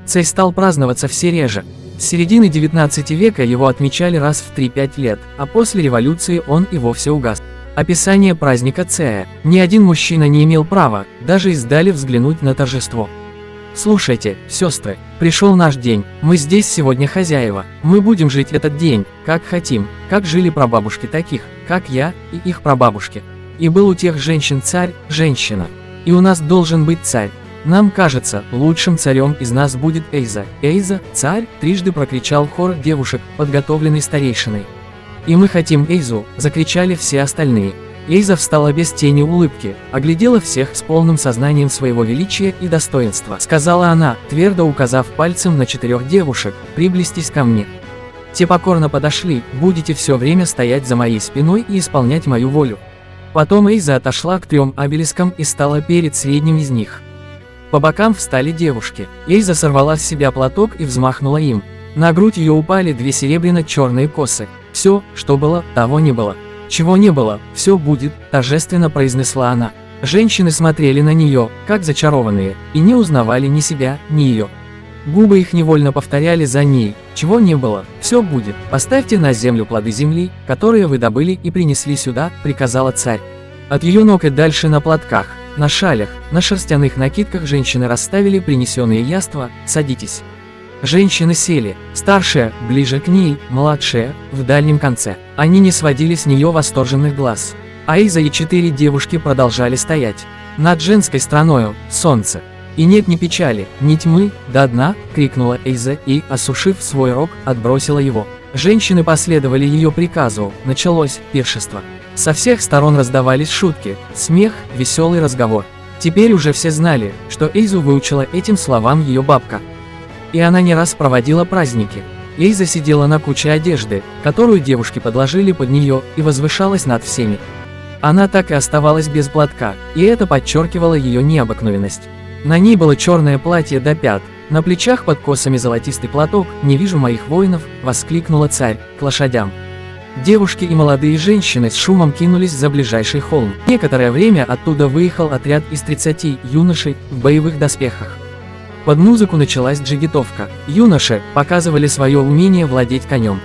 Царь стал праздноваться все реже. С середины 19 века его отмечали раз в 3-5 лет, а после революции он и вовсе угас. Описание праздника Цая. Ни один мужчина не имел права, даже издали взглянуть на торжество. Слушайте, сестры, пришел наш день, мы здесь сегодня хозяева, мы будем жить этот день, как хотим, как жили прабабушки таких, как я и их прабабушки. И был у тех женщин царь, женщина. И у нас должен быть царь. Нам кажется, лучшим царем из нас будет Эйза. Эйза, царь, трижды прокричал хор девушек, подготовленный старейшиной. И мы хотим Эйзу, закричали все остальные. Эйза встала без тени улыбки, оглядела всех с полным сознанием своего величия и достоинства. Сказала она, твердо указав пальцем на 4 девушек, приблизьтесь ко мне. Те покорно подошли, будете все время стоять за моей спиной и исполнять мою волю. Потом Эйза отошла к 3 обелискам и стала перед средним из них. По бокам встали девушки. Эйза сорвала с себя платок и взмахнула им. На грудь ее упали 2 серебряно-черные косы. Все, что было, того не было. Чего не было, все будет, торжественно произнесла она. Женщины смотрели на нее, как зачарованные, и не узнавали ни себя, ни ее. Губы их невольно повторяли за ней, чего не было, все будет. Поставьте на землю плоды земли, которые вы добыли и принесли сюда, приказала царь. От ее ног и дальше на платках, на шалях, на шерстяных накидках женщины расставили принесенные яства, садитесь. Женщины сели, старшая, ближе к ней, младшая, в дальнем конце. Они не сводили с нее восторженных глаз. Эйза и 4 девушки продолжали стоять. Над женской страною, солнце. И нет ни печали, ни тьмы, до дна, крикнула Эйза и, осушив свой рог, отбросила его. Женщины последовали ее приказу, началось пиршество. Со всех сторон раздавались шутки, смех, веселый разговор. Теперь уже все знали, что Эйзу выучила этим словам ее бабка. И она не раз проводила праздники. Эйза сидела на куче одежды, которую девушки подложили под нее, и возвышалась над всеми. Она так и оставалась без платка, и это подчеркивало ее необыкновенность. На ней было черное платье до пят, на плечах под косами золотистый платок. «Не вижу моих воинов», — воскликнула царь, — «к лошадям». Девушки и молодые женщины с шумом кинулись за ближайший холм. Некоторое время оттуда выехал отряд из 30 юношей в боевых доспехах. Под музыку началась джигитовка. Юноши показывали свое умение владеть конем.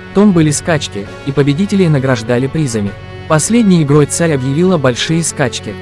Потом были скачки, и победителей награждали призами. Последней игрой царь объявила большие скачки.